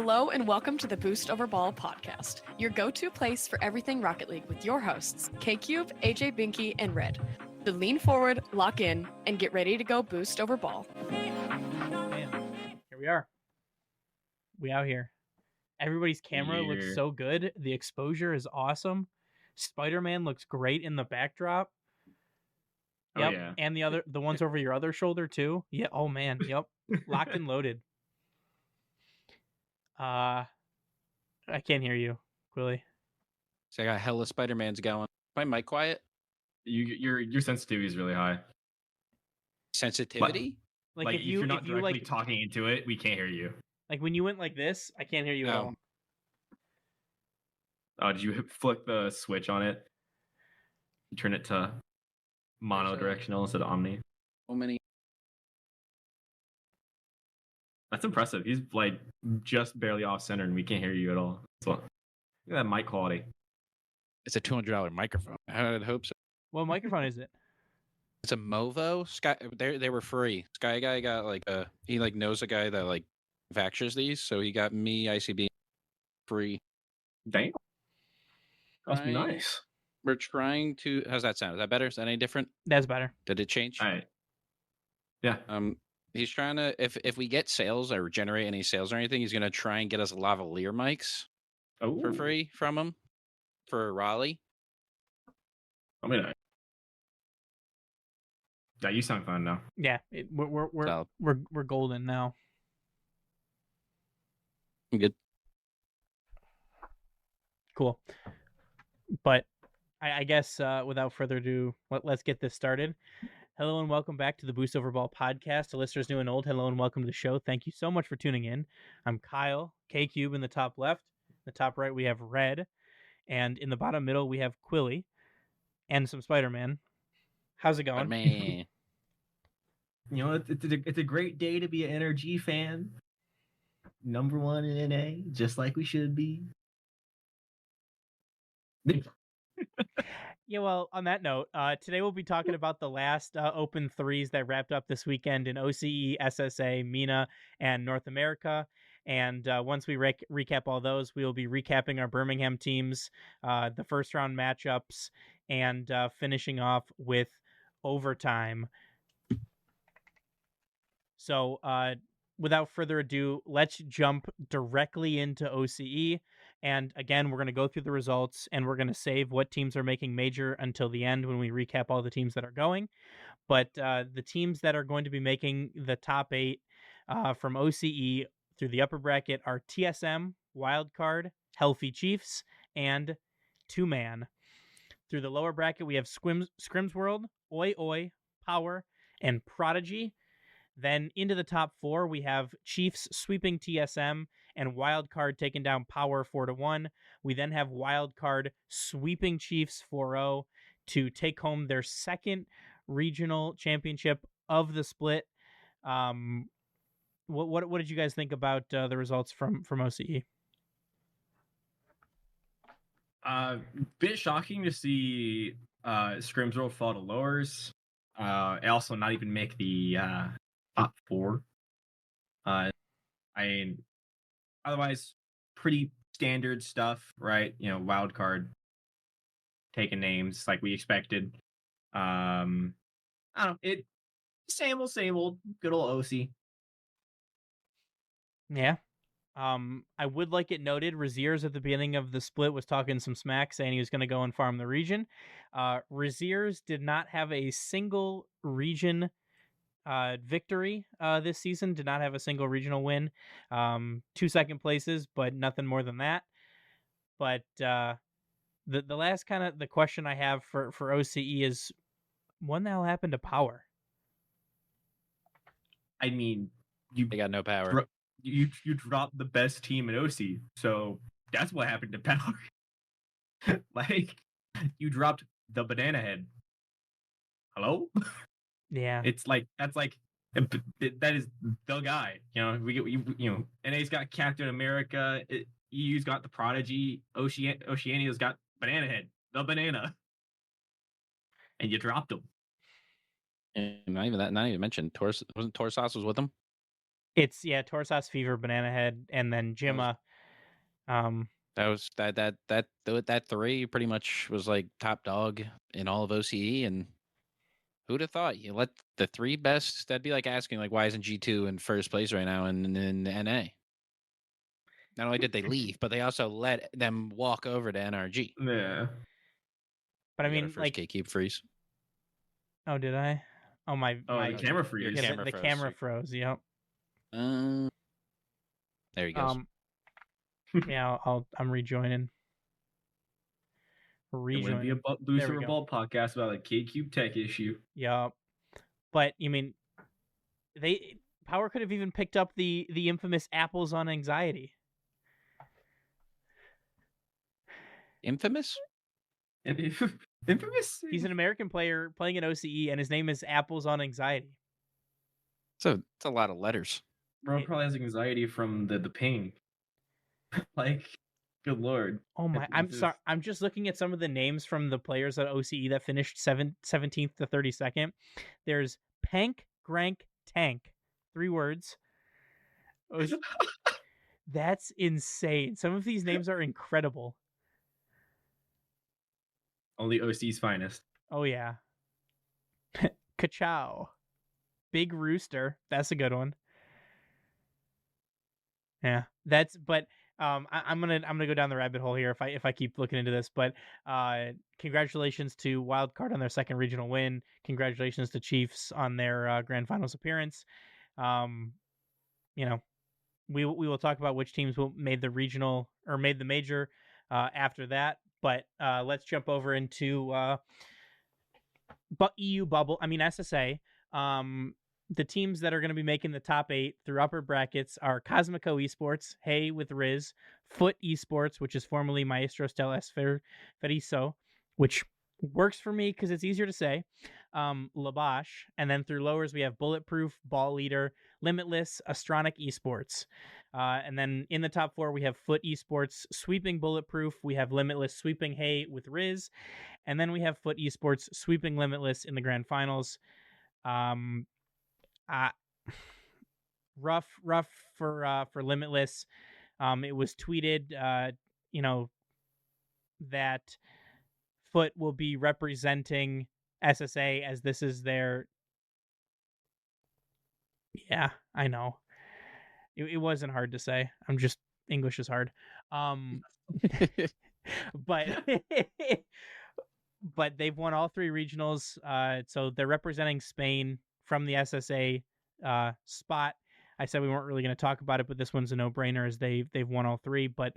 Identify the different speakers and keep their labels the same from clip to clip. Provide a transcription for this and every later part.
Speaker 1: Hello and welcome to the Boost Over Ball podcast, your go-to place for everything Rocket League with your hosts, K-Cube, AJ Binky, and Red. So lean forward, lock in, and get ready to go Boost Over Ball.
Speaker 2: Man, here we are. We out here. Everybody's camera looks so good. The exposure is awesome. Spider-Man looks great in the backdrop. Yep. Oh, yeah. And the ones over your other shoulder too. Yeah. Oh man. Yep. Locked and loaded. I can't hear you, Quilly.
Speaker 3: So I got hella Spider-Mans going. My mic quiet?
Speaker 4: Your sensitivity is really high.
Speaker 3: Sensitivity?
Speaker 4: Like if you're not directly talking into it, we can't hear you.
Speaker 2: Like when you went like this, I can't hear you at all.
Speaker 4: Oh, did you flick the switch on it? Turn it to mono-directional instead of omni?
Speaker 3: So many.
Speaker 4: That's impressive. He's like just barely off center and we can't hear you at all. So, look at that mic quality.
Speaker 3: It's a $200 microphone. I'd hope so.
Speaker 2: What microphone is it?
Speaker 3: It's a Movo. Sky. They were free. Sky Guy got he knows a guy that manufactures these, so he got me ICB free.
Speaker 4: Damn. That's nice.
Speaker 3: We're trying to. How's that sound? Is that better? Is that any different?
Speaker 2: That's better.
Speaker 3: Did it change?
Speaker 4: All right. Yeah.
Speaker 3: He's trying to. If we get sales or generate any sales or anything, he's gonna try and get us lavalier mics for free from him for Raleigh.
Speaker 4: I mean, yeah, you sound fine now.
Speaker 2: Yeah, we're golden now.
Speaker 3: I'm good.
Speaker 2: Cool. But I guess without further ado, let's get this started. Hello and welcome back to the Boost Over Ball podcast. To listeners new and old, hello and welcome to the show. Thank you so much for tuning in. I'm Kyle, K-Cube in the top left. In the top right, we have Red. And in the bottom middle, we have Quilly and some Spider-Man. How's it going?
Speaker 3: Man.
Speaker 4: You know, it's a great day to be an NRG fan. Number one in NA, just like we should be.
Speaker 2: Yeah, well, on that note, today we'll be talking about the last Open 3s that wrapped up this weekend in OCE, SSA, MENA, and North America. And once we recap all those, we will be recapping our Birmingham teams, the first round matchups, and finishing off with overtime. So without further ado, let's jump directly into OCE. And again, we're going to go through the results and we're going to save what teams are making major until the end when we recap all the teams that are going. But the teams that are going to be making the top 8 from OCE through the upper bracket are TSM, Wildcard, Healthy Chiefs, and Two Man. Through the lower bracket, we have Scrims World, Oi Oi, Power, and Prodigy. Then into the top 4, we have Chiefs sweeping TSM and Wildcard taking down Power 4-1. We then have Wildcard sweeping Chiefs 4-0 to take home their second regional championship of the split. What did you guys think about the results from OCE?
Speaker 4: Bit shocking to see Scrimsworld fall to lowers. Also not even make the top 4. Otherwise, pretty standard stuff, right? You know, wild card taking names like we expected. I don't know. It same old, good old OC.
Speaker 2: Yeah. I would like it noted, Raziers at the beginning of the split was talking some smack, saying he was going to go and farm the region. Raziers did not have a single region victory this season, did not have a single regional win. 2 second places, but nothing more than that. But the last kind of the question I have for OCE is, when the hell happened to Power?
Speaker 4: I mean,
Speaker 3: they got no power.
Speaker 4: You dropped the best team in OC, so that's what happened to Power. Like, you dropped the banana head. Hello?
Speaker 2: Yeah,
Speaker 4: it's like that is the guy. You know, NA's got Captain America, EU's got the Prodigy, Oceania's got Banana Head, the banana, and you dropped him.
Speaker 3: And not even mentioned. Torsos was with him.
Speaker 2: It's Torsas Fever, Banana Head, and then Jimma.
Speaker 3: That was that three pretty much was like top dog in all of OCE, and who'd have thought you let the three best? That'd be like asking like why isn't G2 in first place right now in NA? Not only did they leave, but they also let them walk over to NRG.
Speaker 4: Yeah.
Speaker 2: But I
Speaker 3: You got our
Speaker 2: mean,
Speaker 3: first
Speaker 2: like,
Speaker 3: K-Cube freeze.
Speaker 2: oh, did I? Oh, my
Speaker 4: Oh, the camera
Speaker 3: your
Speaker 4: freeze.
Speaker 2: yeah,
Speaker 3: camera
Speaker 2: the
Speaker 3: froze.
Speaker 2: camera froze. Yep.
Speaker 3: There he goes.
Speaker 2: Yeah, I'm rejoining.
Speaker 4: It wouldn't be a
Speaker 2: There
Speaker 4: Booster
Speaker 2: we go.
Speaker 4: Ball podcast about a K-Cube tech issue.
Speaker 2: Yep. But you mean Power could have even picked up the infamous apples on anxiety.
Speaker 3: Infamous?
Speaker 4: Infamous?
Speaker 2: He's an American player playing in OCE, and his name is Apples on Anxiety.
Speaker 3: So it's a lot of letters.
Speaker 4: Bro probably has anxiety from the pain. Like, good lord.
Speaker 2: Oh my! I'm sorry. I'm just looking at some of the names from the players at OCE that finished 17th to 32nd. There's Pank, Grank, Tank. 3 words. That's insane. Some of these names are incredible.
Speaker 4: Only OC's finest.
Speaker 2: Oh yeah. Ka-chow. Big Rooster. That's a good one. Yeah, I'm gonna go down the rabbit hole here if I keep looking into this. But congratulations to Wildcard on their second regional win. Congratulations to Chiefs on their grand finals appearance. You know, we will talk about which teams made the regional or made the major after that. But let's jump over into EU bubble. I mean SSA. The teams that are going to be making the top 8 through upper brackets are Cosmico Esports, Hey with Riz, Foot Esports, which is formerly Maestro Stella Feriso, which works for me because it's easier to say, Labash, and then through lowers we have Bulletproof, Ball Leader, Limitless, Astronic Esports. And then in the top 4 we have Foot Esports sweeping Bulletproof, we have Limitless sweeping Hey with Riz, and then we have Foot Esports sweeping Limitless in the grand finals. Rough for Limitless. It was tweeted, that Foot will be representing SSA as this is their. Yeah, I know. It wasn't hard to say. I'm just English is hard. But but they've won all 3 regionals. So they're representing Spain from the SSA spot. I said we weren't really going to talk about it, but this one's a no-brainer as they've won all 3. But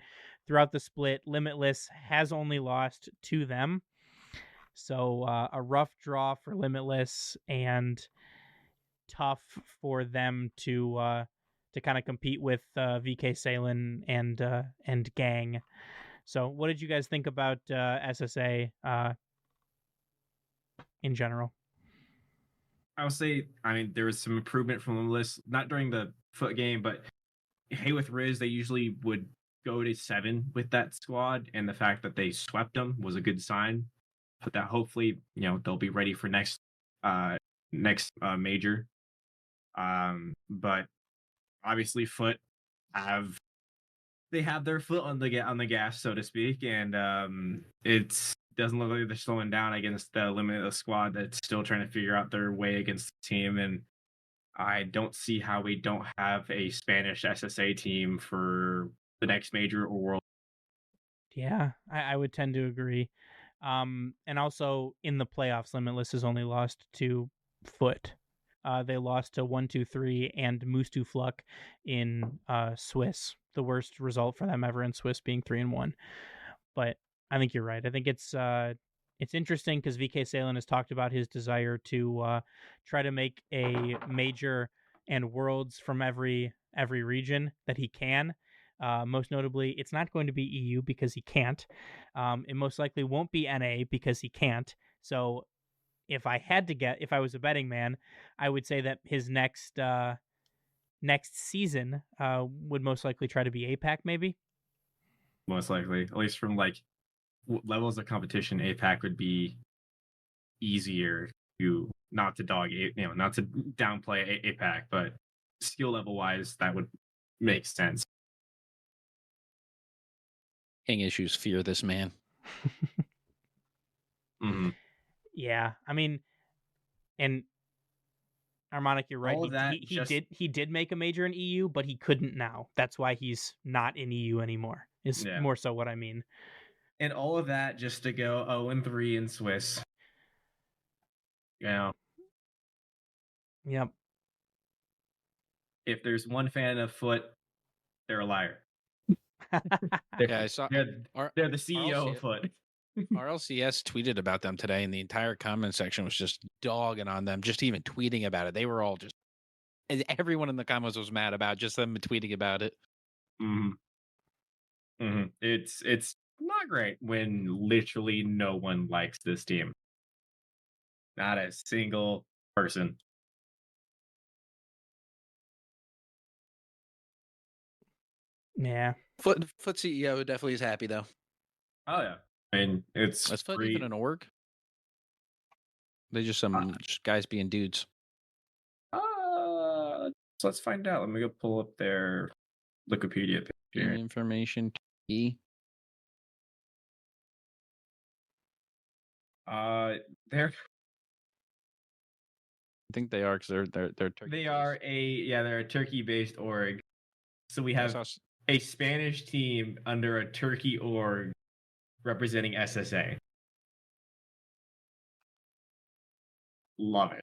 Speaker 2: throughout the split, Limitless has only lost to them. So a rough draw for Limitless and tough for them to kind of compete with VK Salen and Gang. So what did you guys think about SSA in general?
Speaker 4: I would say, I mean, there was some improvement from the list, not during the Foot game, but Hey with Riz, they usually would go to 7 with that squad, and the fact that they swept them was a good sign. But that hopefully, they'll be ready for next major. But obviously, Foot have their foot on the gas, so to speak, and it doesn't look like they're slowing down against the limited squad that's still trying to figure out their way against the team. And I don't see how we don't have a Spanish SSA team for the next major or world.
Speaker 2: Yeah, I would tend to agree. And also in the playoffs, Limitless has only lost to Foot. They lost to 1-2-3 and Mustu Fluck in Swiss. The worst result for them ever in Swiss being 3-1. But I think you're right. I think it's interesting because VK Salen has talked about his desire to try to make a major and worlds from every region that he can. Most notably, it's not going to be EU because he can't. It most likely won't be NA because he can't. So if I was a betting man, I would say that his next season would most likely try to be APAC, maybe.
Speaker 4: Most likely, at least from like levels of competition, APAC would be easier to not to downplay APAC, but skill level wise, that would make sense.
Speaker 3: King issues fear this man.
Speaker 4: Mm-hmm.
Speaker 2: Yeah, I mean, and Harmonic, you're right.
Speaker 4: All of that
Speaker 2: He did make a major in EU, but he couldn't now. That's why he's not in EU anymore. Is more so what I mean.
Speaker 4: And all of that just to go 0-3 in Swiss.
Speaker 2: Yep.
Speaker 4: If there's one fan of Foot, they're a liar.
Speaker 3: Yeah, I saw.
Speaker 4: They're the CEO of Foot.
Speaker 3: RLCS tweeted about them today, and the entire comment section was just dogging on them, just even tweeting about it. They were all just, everyone in the comments was mad about just them tweeting about it.
Speaker 4: Mm-hmm. Mm-hmm. It's not great when literally no one likes this team. Not a single person.
Speaker 2: Yeah.
Speaker 3: Foot CEO definitely is happy though.
Speaker 4: Oh yeah. I mean, it's
Speaker 3: Is Foot even an org? They just just guys being dudes.
Speaker 4: So let's find out. Let me go pull up their Wikipedia page here.
Speaker 3: Information key.
Speaker 4: They're.
Speaker 3: I think they are because they're Turkey.
Speaker 4: They're a Turkey-based org. So we have a Spanish team under a Turkey org representing SSA. Love it.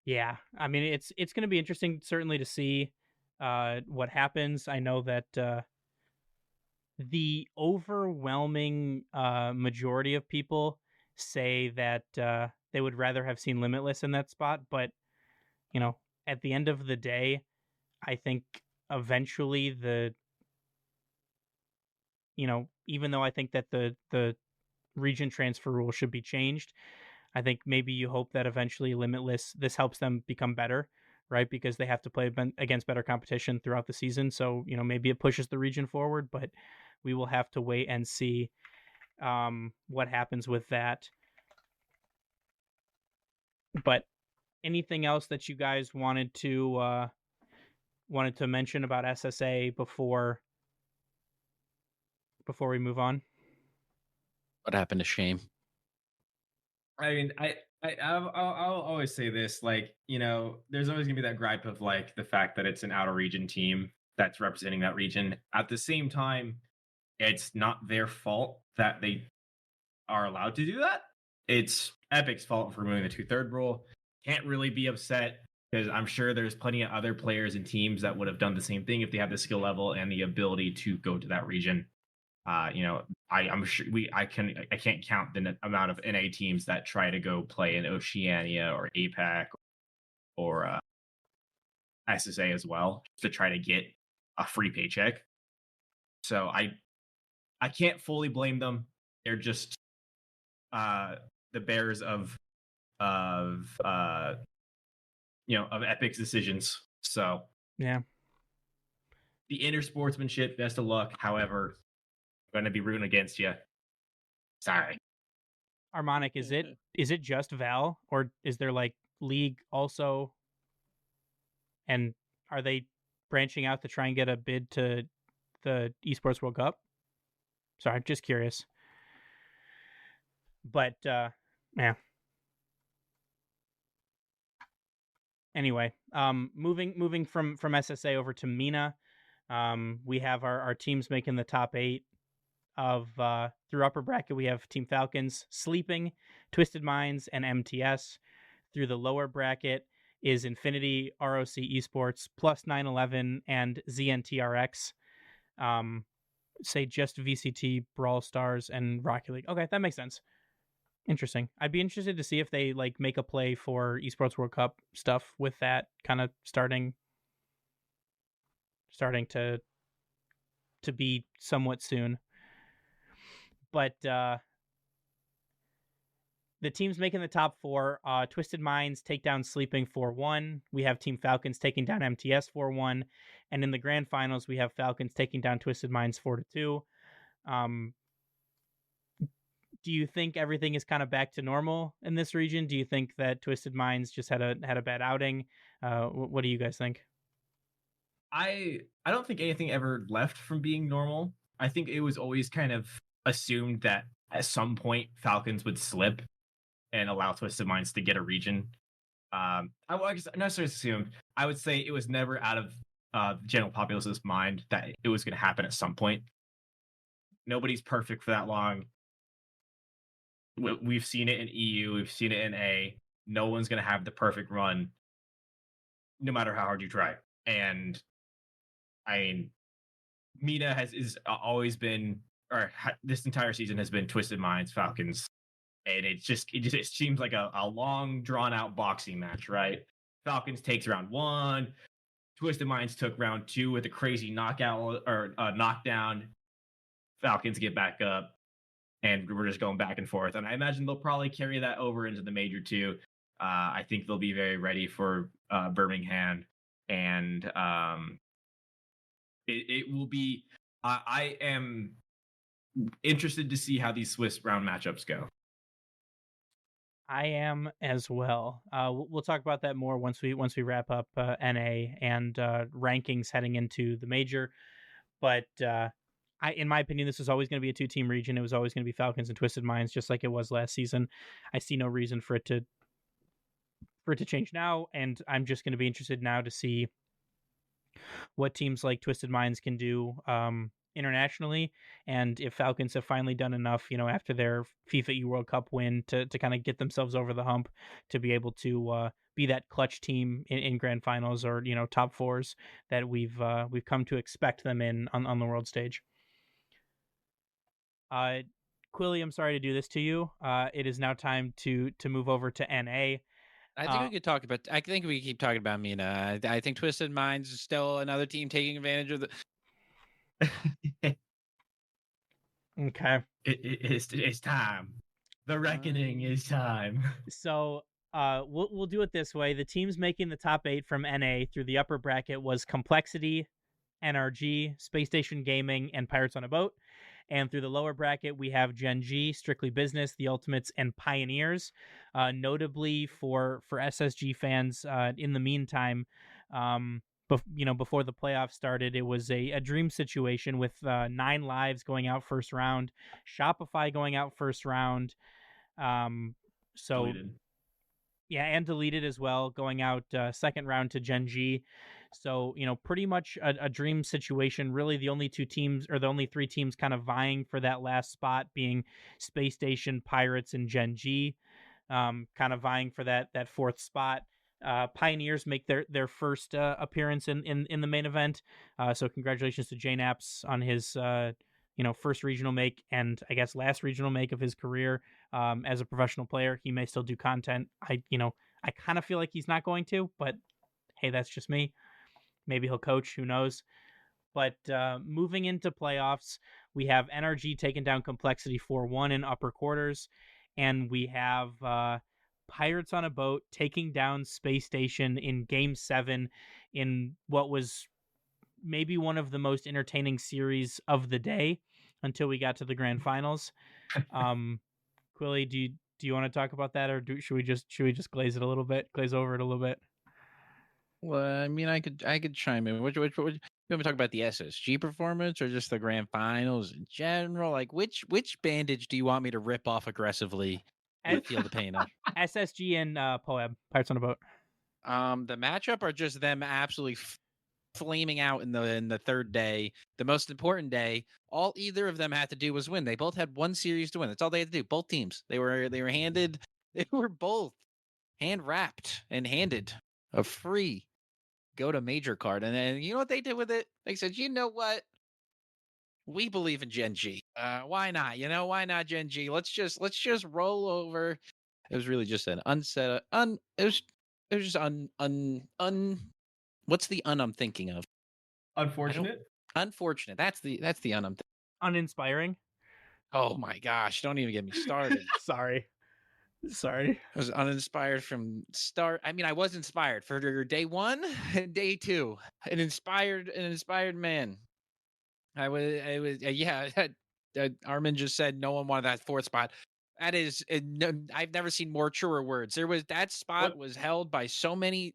Speaker 2: Yeah, I mean it's going to be interesting certainly to see what happens. I know that the overwhelming majority of people say that they would rather have seen Limitless in that spot, but you know, at the end of the day, I think eventually even though I think that the region transfer rule should be changed, I think maybe you hope that eventually Limitless, this helps them become better, right? Because they have to play against better competition throughout the season. So, maybe it pushes the region forward, but we will have to wait and see what happens with that. But anything else that you guys wanted to mention about SSA before we move on?
Speaker 3: What happened to Shame?
Speaker 4: I mean, I'll always say this, like, there's always gonna be that gripe of like the fact that it's an outer region team that's representing that region. At the same time, it's not their fault that they are allowed to do that. It's Epic's fault for removing the 2/3 rule. Can't really be upset because I'm sure there's plenty of other players and teams that would have done the same thing if they had the skill level and the ability to go to that region. I'm sure I can't count the amount of NA teams that try to go play in Oceania or APAC or SSA as well to try to get a free paycheck. So I can't fully blame them. They're just the bearers of Epic's decisions. So
Speaker 2: yeah,
Speaker 4: the inner sportsmanship, best of luck. However, I'm going to be rooting against you. Sorry.
Speaker 2: Harmonic, is it just Val, or is there like League also? And are they branching out to try and get a bid to the Esports World Cup? Sorry, I'm just curious. But yeah. Anyway, moving from SSA over to MENA, we have our teams making the top 8 of through upper bracket. We have Team Falcons, Sleeping, Twisted Minds, and MTS. Through the lower bracket is Infinity, ROC Esports, plus 911, and ZNTRX. Say just VCT, Brawl Stars, and Rocket League. Okay, that makes sense. Interesting. I'd be interested to see if they like make a play for Esports World Cup stuff with that kind of starting to be somewhat soon. But the teams making the top 4, Twisted Minds take down Sleeping 4-1. We have Team Falcons taking down MTS 4-1. And in the grand finals, we have Falcons taking down Twisted Minds 4-2. do you think everything is kind of back to normal in this region? Do you think that Twisted Minds just had a bad outing? What do you guys think?
Speaker 4: I don't think anything ever left from being normal. I think it was always kind of assumed that at some point Falcons would slip and allow Twisted Minds to get a region. I guess not necessarily assumed. I would say it was never out of the general populace's mind that it was going to happen at some point. Nobody's perfect for that long. We've seen it in EU. We've seen it in A. No one's going to have the perfect run, no matter how hard you try. And I mean, Mina is always been, this entire season has been Twisted Minds Falcons, and it seems like a long drawn out boxing match, right? Falcons takes round 1, Twisted Minds took round 2 with a crazy knockout or knockdown. Falcons get back up, and we're just going back and forth. And I imagine they'll probably carry that over into the major too. I think they'll be very ready for Birmingham, and it will be. I am interested to see how these Swiss round matchups go.
Speaker 2: I am as well. We'll talk about that more once we wrap up NA and rankings heading into the major. But in my opinion, this was always going to be a 2-team region. It was always going to be Falcons and Twisted Minds, just like it was last season. I see no reason for it to change now, and I'm just going to be interested now to see what teams like Twisted Minds can do internationally, and if Falcons have finally done enough, after their FIFA E World Cup win to kind of get themselves over the hump to be able to be that clutch team in grand finals or top fours that we've come to expect them in on the world stage. Quilly, I'm sorry to do this to you. It is now time to move over to NA.
Speaker 3: I think we could talk about. I think we keep talking about Mina. I think Twisted Minds is still another team taking advantage of the.
Speaker 2: Okay.
Speaker 4: It's time. The reckoning is time.
Speaker 2: So we'll do it this way. The teams making the top 8 from NA through the upper bracket was Complexity, NRG, Space Station Gaming, and Pirates on a Boat. And through the lower bracket, we have Gen G, Strictly Business, The Ultimates, and Pioneers. Notably for SSG fans, in the meantime, before the playoffs started, it was a dream situation with 9 lives going out first round, Shopify going out first round.
Speaker 4: Deleted.
Speaker 2: Yeah, and deleted as well, going out second round to Gen G. So, pretty much a dream situation. Really, the only 2 teams or the only 3 teams kind of vying for that last spot being Space Station, Pirates, and Gen G, kind of vying for that 4th spot. Pioneers make their first appearance in the main event. So congratulations to Jane Apps on his first regional make and I guess last regional make of his career as a professional player. He may still do content. I kind of feel like he's not going to, but hey, that's just me. Maybe he'll coach, who knows. But moving into playoffs, we have NRG taking down Complexity 4-1 in upper quarters, and we have Pirates on a Boat taking down Space Station in Game 7 in what was maybe one of the most entertaining series of the day until we got to the grand finals. Quilly, do you want to talk about that, or should we just glaze over it a little bit?
Speaker 3: Well, I mean, I could chime in. Which you want to talk about the SSG performance or just the grand finals in general? Like, which bandage do you want me to rip off aggressively and feel the pain of?
Speaker 2: SSG and Poeb, Pirates on a Boat.
Speaker 3: The matchup or just them absolutely flaming out in the third day, the most important day. All either of them had to do was win. They both had one series to win. That's all they had to do. Both teams. They were handed. They were both hand wrapped and handed a free go to major card. And then you know what they did with it? They said, you know what? We believe in Gen G. Why not? Why not Gen G? Let's just roll over. It was really just an it was just what's the I'm thinking of?
Speaker 4: Unfortunate.
Speaker 3: Unfortunate. That's the I'm thinking.
Speaker 2: Uninspiring.
Speaker 3: Oh my gosh! Don't even get me started.
Speaker 2: Sorry. I
Speaker 3: was uninspired from start. I mean, I was inspired for day 1 and day 2. An inspired man. I was yeah. Armin just said no one wanted that 4th spot. That is, I've never seen more truer words. That spot was held by so many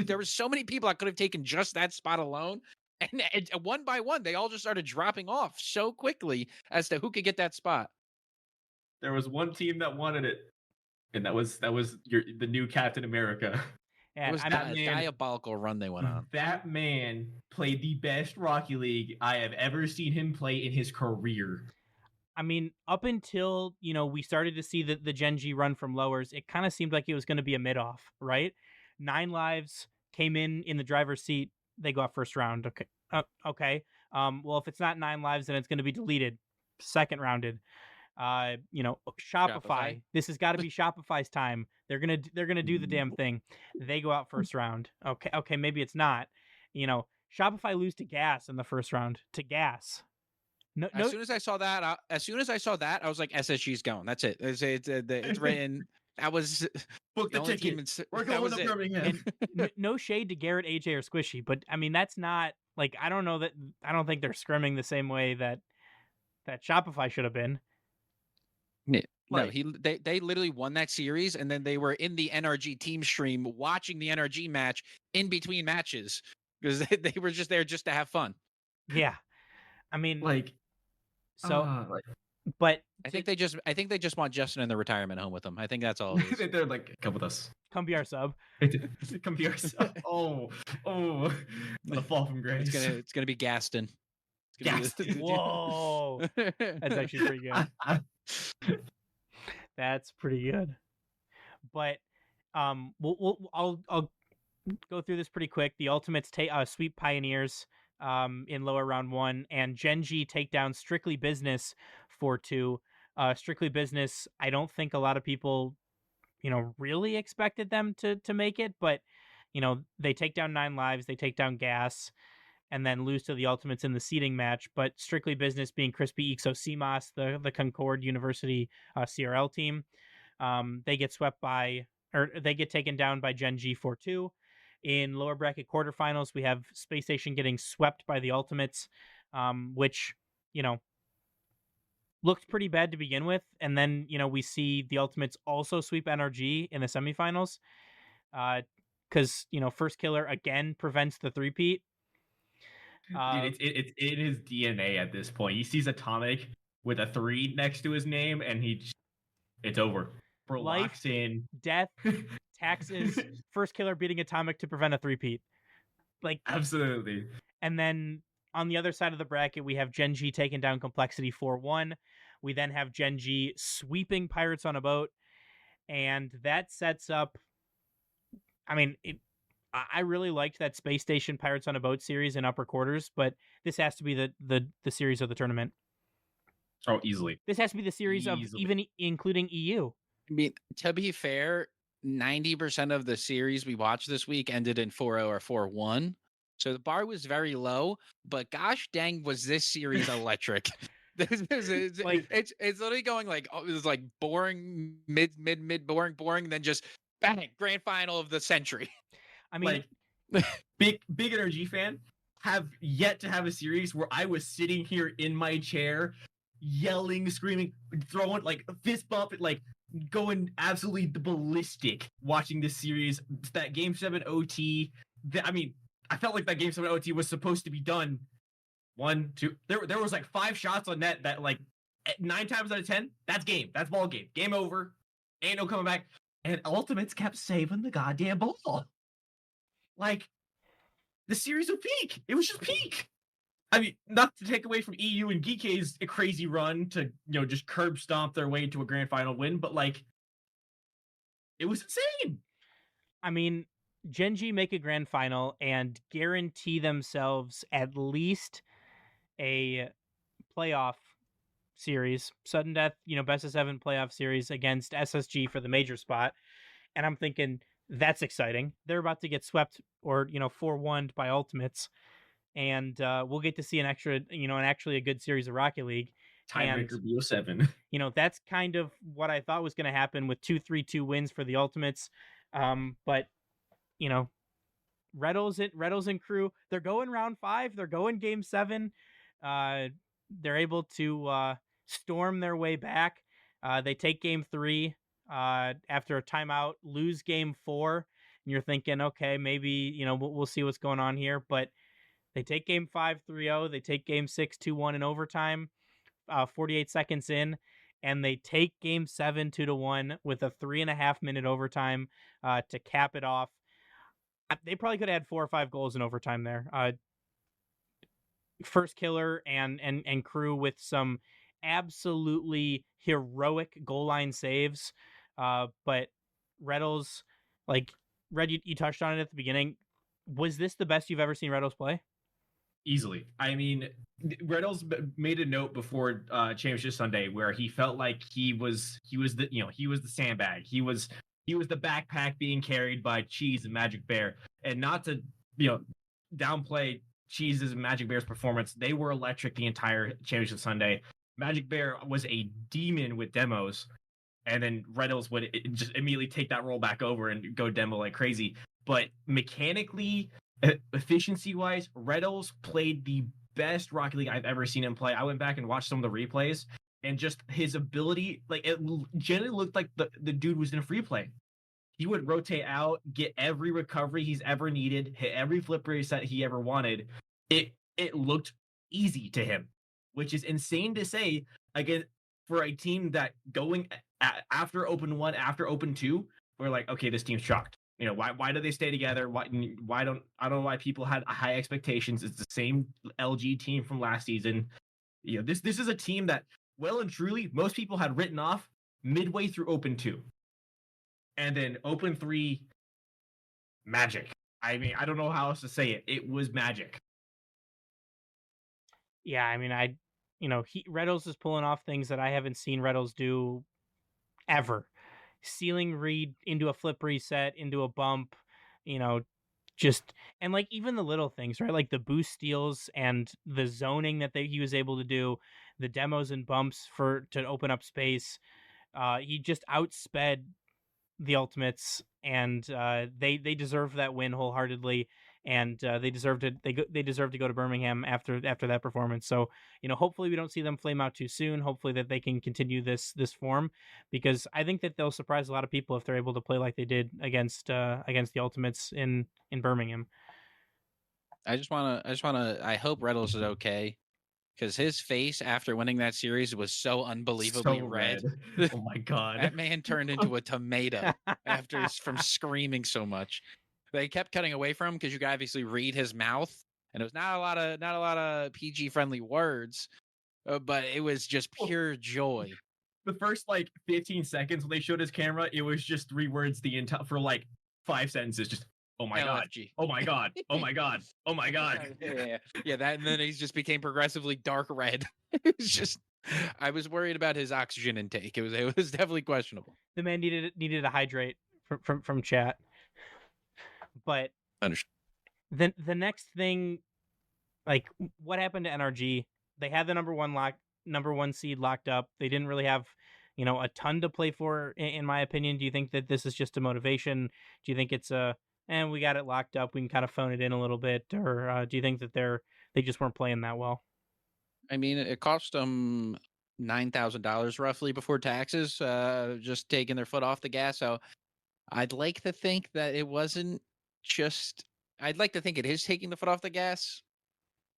Speaker 3: there was so many people that could have taken just that spot alone, and one by one they all just started dropping off so quickly as to who could get that spot.
Speaker 4: There was one team that wanted it, and that was the new Captain America.
Speaker 3: It was a diabolical run they went on.
Speaker 4: That man played the best Rocky League I have ever seen him play in his career.
Speaker 2: I mean, up until, we started to see the Gen G run from lowers, it kind of seemed like it was going to be a mid-off, right? 9 lives came in the driver's seat. They go out first round. Okay. Okay. Well, if it's not 9 lives, then it's going to be deleted. Second rounded. Shopify. This has got to be Shopify's time. They're gonna do the damn thing. They go out first round. Okay, maybe it's not. Shopify lose to Gas in the first round. To Gas.
Speaker 3: As soon as I saw that, I was like, SSG's going. That's it. It's written. That was
Speaker 4: book the ticket. We're going to Birmingham.
Speaker 2: No shade to Garrett, AJ, or Squishy, but I mean that's not like I don't think they're scrimming the same way that Shopify should have been.
Speaker 3: No, they literally won that series, and then they were in the NRG team stream watching the NRG match in between matches because they were just there just to have fun.
Speaker 2: Yeah, I mean, but
Speaker 3: I think they just want Justin in the retirement home with them. I think that's all.
Speaker 4: They're like, come with us.
Speaker 2: Come be our sub.
Speaker 4: Come be our sub. Oh, the fall from grace.
Speaker 3: It's gonna be Gaston.
Speaker 2: Whoa, that's actually pretty good. That's pretty good. But I'll go through this pretty quick. The Ultimates sweep Pioneers in lower round 1, and Gen G take down Strictly Business 4-2. Strictly Business, I don't think a lot of people, really expected them to make it, but they take down 9 lives, they take down Gas, and then lose to the Ultimates in the seeding match. But Strictly Business being Crispy Ixo CMOS, the Concord University CRL team, they get they get taken down by Gen G 4-2. In lower bracket quarterfinals, we have Space Station getting swept by the Ultimates, which, looked pretty bad to begin with. And then, we see the Ultimates also sweep NRG in the semifinals because, First Killer again prevents the three-peat.
Speaker 4: Dude, it's in his DNA at this point. He sees Atomic with a 3 next to his name, and it's over. Bro,
Speaker 2: life,
Speaker 4: locks in.
Speaker 2: Death, taxes, First Killer beating Atomic to prevent a three-peat. Like,
Speaker 4: absolutely.
Speaker 2: And then on the other side of the bracket, we have Gen G taking down Complexity 4-1. We then have Gen G sweeping Pirates on a Boat, and that sets up. I mean, I really liked that Space Station Pirates on a Boat series in upper quarters, but this has to be the series of the tournament.
Speaker 4: Oh, easily.
Speaker 2: This has to be the series of even including EU.
Speaker 3: I mean, to be fair, 90% of the series we watched this week ended in 4-0 or 4-1. So the bar was very low, but gosh dang, was this series electric. It's literally going like, it was like boring, mid, boring, then just bang, grand final of the century.
Speaker 2: I mean,
Speaker 4: big NRG fan, have yet to have a series where I was sitting here in my chair, yelling, screaming, throwing like fist bump, like going absolutely ballistic watching this series. That Game 7 OT. I felt like that Game 7 OT was supposed to be done. 1, 2. There was like 5 shots on net that like 9 times out of 10, that's game. That's ball game. Game over. Ain't no coming back. And Ultimates kept saving the goddamn ball. Like, the series was peak. It was just peak. I mean, not to take away from EU and Geekay's crazy run to, just curb stomp their way to a grand final win, but like, it was insane.
Speaker 2: I mean, Gen G make a grand final and guarantee themselves at least a playoff series, sudden death, best of 7 playoff series against SSG for the major spot. And I'm thinking, that's exciting. They're about to get swept or, 4-1 by Ultimates. And we'll get to see an actually a good series of Rocket League.
Speaker 4: Tiebreaker BO7.
Speaker 2: That's kind of what I thought was going to happen with 2-3-2 wins for the Ultimates. But, Reddles and crew, they're going round 5. They're going game 7. They're able to storm their way back. They take game 3 after a timeout, lose game 4, and you're thinking, okay, maybe we'll see what's going on here. But they take game 5 3-0. They take game 6 2-1 in overtime, 48 seconds in, and they take game 7 2-1 with a 3.5-minute overtime to cap it off. They probably could have had 4 or 5 goals in overtime there. First killer and crew with some absolutely heroic goal line saves. But Reddles, like Red, you touched on it at the beginning. Was this the best you've ever seen Reddles play?
Speaker 4: Easily. I mean, Reynolds made a note before Championship Sunday where he felt like he was the sandbag. He was the backpack being carried by Cheese and Magic Bear. And not to downplay Cheese's and Magic Bear's performance, they were electric the entire Championship Sunday. Magic Bear was a demon with demos, and then Reynolds would just immediately take that role back over and go demo like crazy. But mechanically, efficiency wise, Reddles played the best Rocket League I've ever seen him play. I went back and watched some of the replays, and just his ability, like it generally looked like the dude was in free play. He would rotate out, get every recovery he's ever needed, hit every flip reset he ever wanted. It looked easy to him, which is insane to say again for a team that going after Open 1, after Open 2, we're like, okay, this team's shocked. Why do they stay together? Why don't I don't know why people had high expectations. It's the same LG team from last season. This is a team that well and truly most people had written off midway through Open 2. And then Open 3, magic. I mean, I don't know how else to say it. It was magic.
Speaker 2: Yeah, I mean, Reddles is pulling off things that I haven't seen Reddles do ever. Ceiling read into a flip reset, into a bump, just, and like even the little things, right? Like the boost steals and the zoning that he was able to do, the demos and bumps to open up space. He just outsped the Ultimates, and they deserve that win wholeheartedly, and they deserve to go to Birmingham after that performance. So hopefully we don't see them flame out too soon. Hopefully that they can continue this form, because I think that they'll surprise a lot of people if they're able to play like they did against the Ultimates in Birmingham.
Speaker 3: I hope Reddles is okay, because his face after winning that series was so unbelievably red.
Speaker 4: Oh my god.
Speaker 3: That man turned into a tomato from screaming so much. They kept cutting away from him because you could obviously read his mouth, and it was not a lot of PG friendly words, but it was just pure joy.
Speaker 4: The first 15 seconds when they showed his camera, it was just 3 words the entire for 5 sentences, just oh my god, oh my god, oh my god, oh my god.
Speaker 3: Yeah. That, and then he just became progressively dark red. It was just, I was worried about his oxygen intake. It was definitely questionable.
Speaker 2: The man needed to hydrate from chat. But the next thing, like what happened to NRG? They had the number one seed locked up. They didn't really have a ton to play for, in my opinion. Do you think that this is just a motivation? Do you think it's we got it locked up, we can kind of phone it in a little bit, or do you think that they just weren't playing that well?
Speaker 3: I mean, it cost them $9,000 roughly before taxes, just taking their foot off the gas. So I'd like to think that it wasn't just. I'd like to think it is taking the foot off the gas,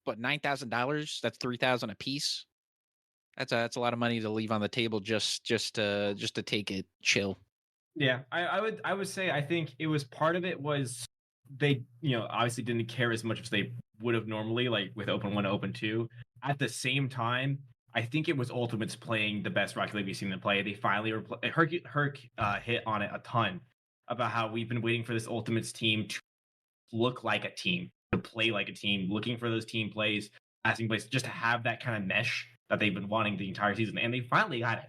Speaker 3: but $9,000, that's $3,000 a piece. That's a lot of money to leave on the table just to take it chill.
Speaker 4: Yeah, I would say I think it was part of it was they obviously didn't care as much as they would have normally, like with Open 1 to Open 2. At the same time, I think it was Ultimates playing the best Rocket League we've seen them play. They finally Herc hit on it a ton about how we've been waiting for this Ultimates team to look like a team, to play like a team, looking for those team plays, passing plays, just to have that kind of mesh that they've been wanting the entire season, and they finally got it.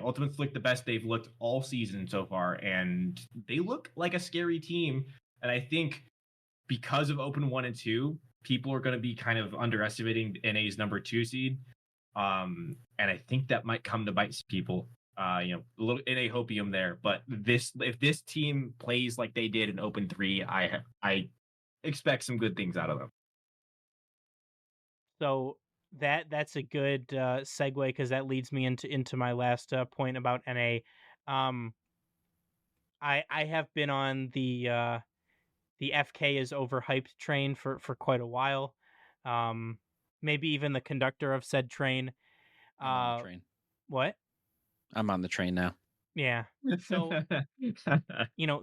Speaker 4: Ultimates look the best they've looked all season so far, and they look like a scary team. And I think because of Open 1 and 2, people are going to be kind of underestimating NA's number 2 seed. And I think that might come to bite people. A little NA hopium there. But if this team plays like they did in Open 3, I expect some good things out of them.
Speaker 2: So that's a good segue, because that leads me into my last point about NA. I have been on the FK is overhyped train for quite a while. Maybe even the conductor of said train.
Speaker 3: I'm on the train.
Speaker 2: What?
Speaker 3: I'm on the train now.
Speaker 2: Yeah. So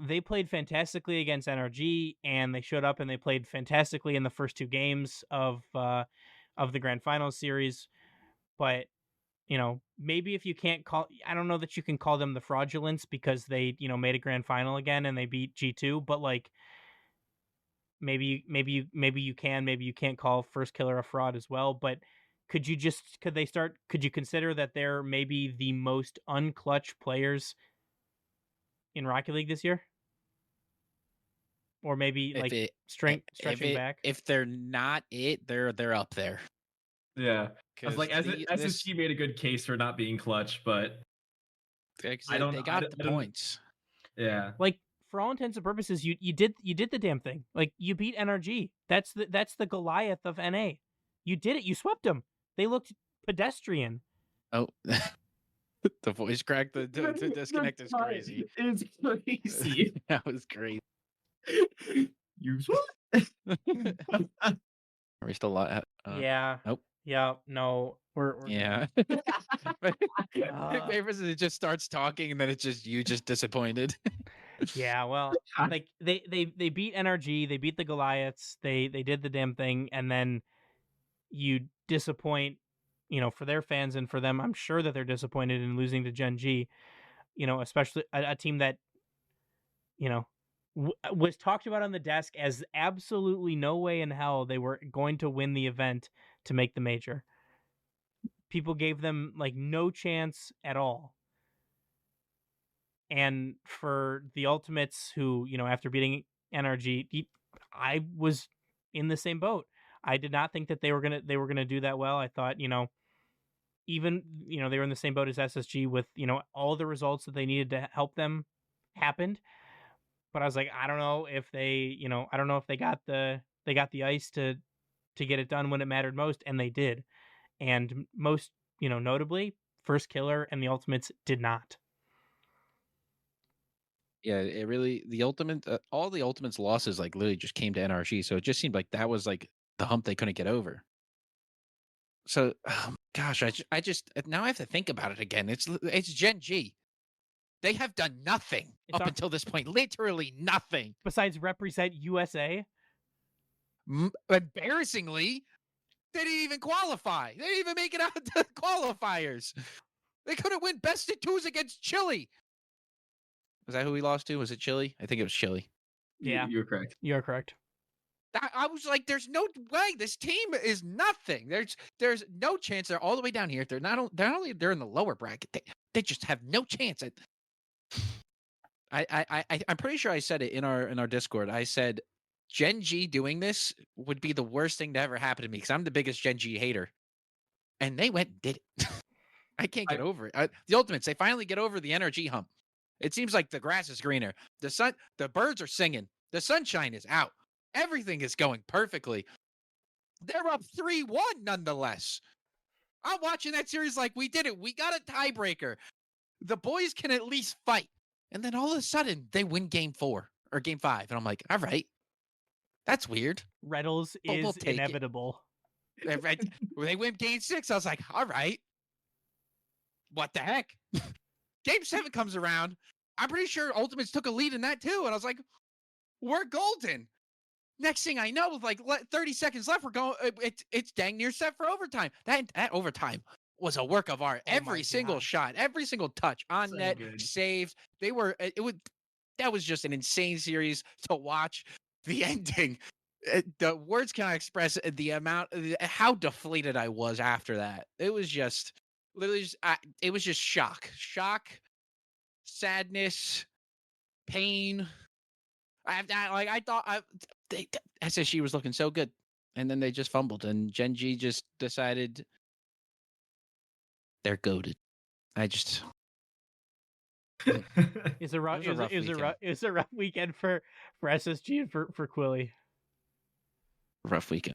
Speaker 2: they played fantastically against NRG, and they showed up and they played fantastically in the first two games of the Grand Finals series. But maybe if you can't call, I don't know that you can call them the fraudulence, because they made a Grand Final again and they beat G2. But like, maybe you can, maybe you can't call First Killer a fraud as well. But could you consider that they're maybe the most unclutch players in Rocket League this year? Or maybe stretching back.
Speaker 3: If they're not they're up there.
Speaker 4: Yeah, I was like, SSG made a good case for not being clutch, but
Speaker 3: they got the points.
Speaker 4: Yeah,
Speaker 2: like, for all intents and purposes, you did the damn thing. Like, you beat NRG. That's the Goliath of NA. You did it. You swept them. They looked pedestrian.
Speaker 3: Oh, the voice crack, the disconnect is crazy.
Speaker 4: It's crazy.
Speaker 3: That was crazy.
Speaker 4: You swept.
Speaker 3: Are we still live?
Speaker 2: Yeah.
Speaker 3: Nope.
Speaker 2: Yeah. No. We're
Speaker 3: yeah. It just starts talking, and then it's just you just disappointed.
Speaker 2: Yeah, well, like they beat NRG, they beat the Goliaths, they did the damn thing, and then you disappoint, for their fans and for them. I'm sure that they're disappointed in losing to Gen G, especially a team that, was talked about on the desk as absolutely no way in hell they were going to win the event to make the major. People gave them like no chance at all. And for the Ultimates, who, after beating NRG, I was in the same boat. I did not think that they were gonna do that well. I thought, even they were in the same boat as SSG with all the results that they needed to help them happened. But I was like, I don't know if they got the ice to get it done when it mattered most, and they did. And most notably, First Killer and the Ultimates did not.
Speaker 3: Yeah, it really, all the Ultimates losses like literally just came to NRG, so it just seemed like that was like the hump they couldn't get over. So, gosh, I just now I have to think about it again. It's Gen G. They have done nothing until this point, literally nothing
Speaker 2: besides represent USA.
Speaker 3: Embarrassingly, they didn't even qualify. They didn't even make it out to qualifiers. They couldn't win best of twos against Chile. Was that who we lost to? Was it Chile? I think it was Chile.
Speaker 2: Yeah,
Speaker 4: you're correct.
Speaker 2: You're correct.
Speaker 3: I was like, "There's no way. This team is nothing. There's no chance. They're all the way down here. They're they're in the lower bracket. They just have no chance." I'm pretty sure I said it in our Discord. I said Gen G doing this would be the worst thing to ever happen to me, because I'm the biggest Gen G hater, and they went and did it. I can't get over it. The Ultimates, they finally get over the NRG hump. It seems like the grass is greener. The birds are singing. The sunshine is out. Everything is going perfectly. They're up 3-1 nonetheless. I'm watching that series like, we did it. We got a tiebreaker. The boys can at least fight. And then all of a sudden, they win game 4 or game 5. And I'm like, all right. That's weird.
Speaker 2: Reddles is inevitable.
Speaker 3: They win game 6. I was like, all right. What the heck? Game 7 comes around. I'm pretty sure Ultimates took a lead in that too. And I was like, we're golden. Next thing I know, with like 30 seconds left, we're going. It's dang near set for overtime. That overtime was a work of art. Every single shot, every single touch on
Speaker 4: So
Speaker 3: net,
Speaker 4: good.
Speaker 3: saved. That was just an insane series to watch. The ending, the words cannot express the amount, how deflated I was after that. It was just literally it was just shock, sadness, pain. I thought SSG was looking so good, and then they just fumbled, and Gen G just decided they're goated.
Speaker 2: It's a rough weekend for SSG and for Quilly.
Speaker 3: Rough weekend.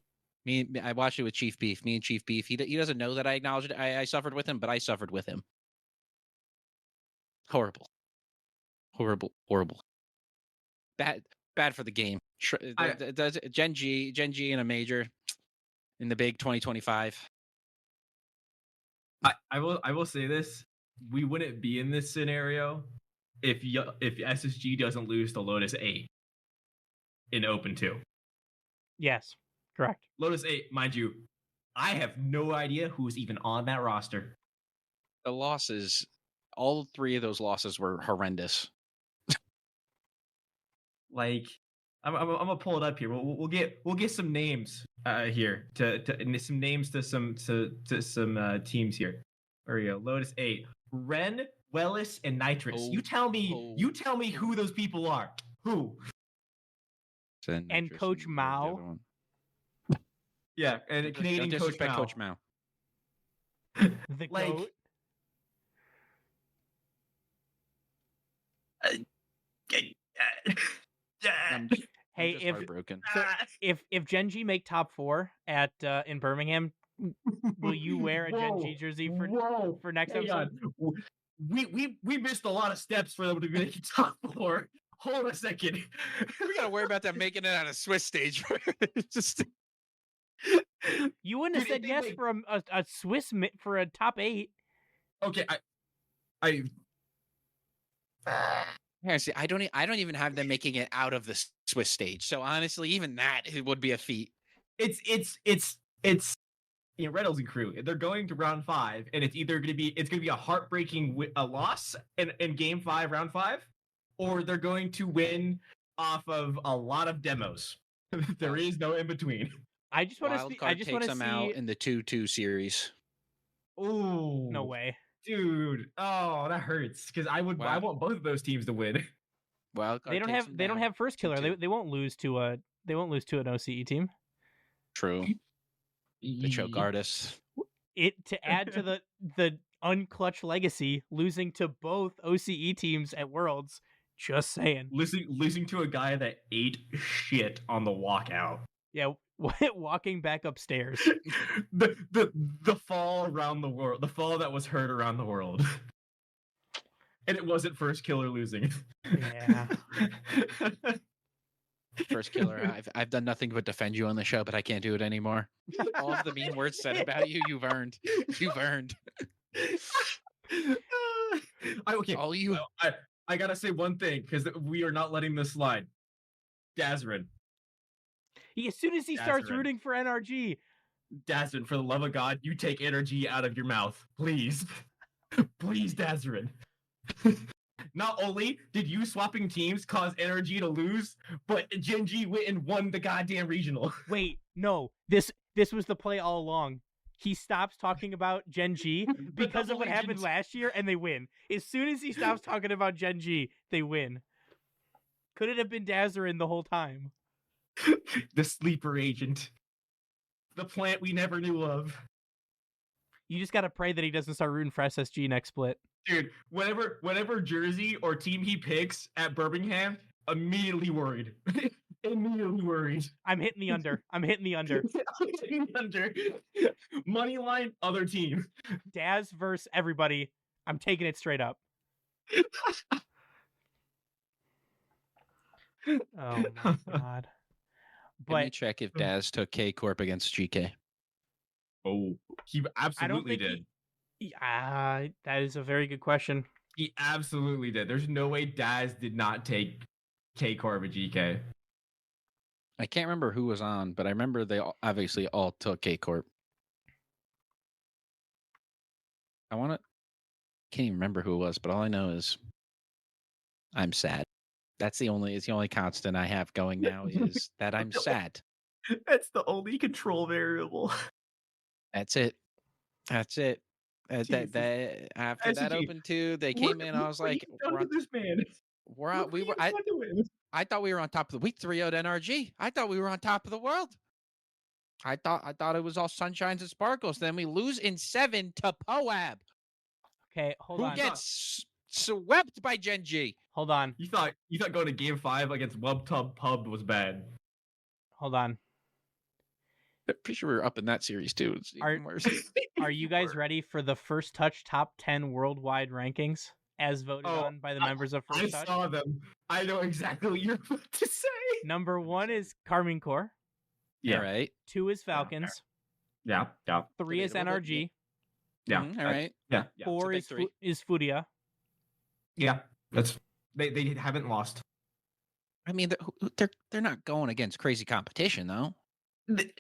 Speaker 3: I watched it with Chief Beef. Me and Chief Beef. He doesn't know that I acknowledged it. I suffered with him, but I suffered with him. Horrible. Bad for the game. Gen G in a major in the big 2025.
Speaker 4: I will say this: we wouldn't be in this scenario if SSG doesn't lose to Lotus 8 in Open 2.
Speaker 2: Yes, correct.
Speaker 4: Lotus 8, mind you, I have no idea who's even on that roster.
Speaker 3: The losses, all 3 of those losses were horrendous.
Speaker 4: Like, I'm gonna pull it up here. We'll get some names here to some names to some teams here. There we go. Lotus 8, Ren, Wellis, and Nitrous. You tell me who those people are. Who?
Speaker 2: And Coach Mao.
Speaker 4: Yeah, and Canadian Coach Mao.
Speaker 3: Coach Mao.
Speaker 2: The goat. Hey, if Gen G make top 4 at in Birmingham, will you wear a Gen G jersey for next episode?
Speaker 4: We missed a lot of steps for them to make top 4. Hold a second.
Speaker 3: We gotta worry about them making it on a Swiss stage. Just
Speaker 2: you wouldn't have said yes for a Swiss for a top 8.
Speaker 4: Okay,
Speaker 3: yeah, see, I don't even have them making it out of the Swiss stage. So honestly, even that it would be a feat.
Speaker 4: It's Reynolds and crew. They're going to round 5, and it's either going to be a heartbreaking loss in game 5, round 5, or they're going to win off of a lot of demos. There is no in between.
Speaker 2: I just want to see. I just want to see
Speaker 3: them out in the 2-2 series.
Speaker 4: Oh
Speaker 2: no way,
Speaker 4: dude! Oh, that hurts because I want both of those teams to win.
Speaker 3: Well,
Speaker 2: they don't have first killer. They won't lose to an OCE team.
Speaker 3: True. The choke artists.
Speaker 2: To add to the unclutch legacy, losing to both OCE teams at Worlds. Just saying.
Speaker 4: Losing to a guy that ate shit on the walkout.
Speaker 2: Yeah, walking back upstairs.
Speaker 4: the fall around the world. The fall that was heard around the world. And it wasn't first killer losing.
Speaker 2: Yeah.
Speaker 3: First killer, I've done nothing but defend you on the show, but I can't do it anymore. All of the mean words said about you, you've earned. You've earned.
Speaker 4: I gotta say one thing because we are not letting this slide. Dazarin.
Speaker 2: As soon as he starts rooting for NRG,
Speaker 4: Dazarin, for the love of God, you take energy out of your mouth, please, please, Dazarin. Not only did you swapping teams cause NRG to lose, but Gen G went and won the goddamn regional.
Speaker 2: Wait, no, this was the play all along. He stops talking about Gen G because of what happened last year, and they win. As soon as he stops talking about Gen G, they win. Could it have been Dazarin the whole time?
Speaker 4: The sleeper agent. The plant we never knew of.
Speaker 2: You just gotta pray that he doesn't start rooting for SSG next split.
Speaker 4: Dude, whatever jersey or team he picks at Birmingham, immediately worried. Immediately worried.
Speaker 2: I'm hitting the under. I'm hitting the under.
Speaker 4: Money line, other team.
Speaker 2: Daz versus everybody. I'm taking it straight up. Oh my god.
Speaker 3: But let me check if Daz took K Corp against GK.
Speaker 4: Oh, he absolutely did.
Speaker 2: That is a very good question.
Speaker 4: He absolutely did. There's no way Daz did not take K Corp at GK.
Speaker 3: I can't remember who was on, but I remember they obviously all took K Corp. Can't even remember who it was, but all I know is I'm sad. It's the only constant I have going now is that I'm sad.
Speaker 4: That's the only control variable.
Speaker 3: That's it. After that Open 2, they came in. I was like,
Speaker 4: this man.
Speaker 3: I thought we were on top of the week 3-0'd NRG. I thought we were on top of the world. I thought it was all sunshines and sparkles. Then we lose in 7 to Poab.
Speaker 2: Okay, hold on.
Speaker 3: Who gets swept by Gen G?
Speaker 2: Hold on.
Speaker 4: You thought going to game 5 against Wub Tub Pub was bad.
Speaker 2: Hold on.
Speaker 3: Pretty sure we were up in that series too. It's even worse.
Speaker 2: Are you guys ready for the First Touch top 10 worldwide rankings as voted on by the members of First
Speaker 4: I
Speaker 2: Touch?
Speaker 4: saw them. I know exactly what you're about to say.
Speaker 2: Number 1 is Carmine Corps.
Speaker 3: All right.
Speaker 2: 2 is Falcons.
Speaker 4: Yeah.
Speaker 2: 3 is
Speaker 3: Debatable, but
Speaker 2: NRG.
Speaker 4: Yeah.
Speaker 3: All right.
Speaker 4: Yeah.
Speaker 2: 4
Speaker 3: It's a big
Speaker 2: is Fudia.
Speaker 4: Yeah. That's they haven't lost.
Speaker 3: I mean, they're not going against crazy competition though.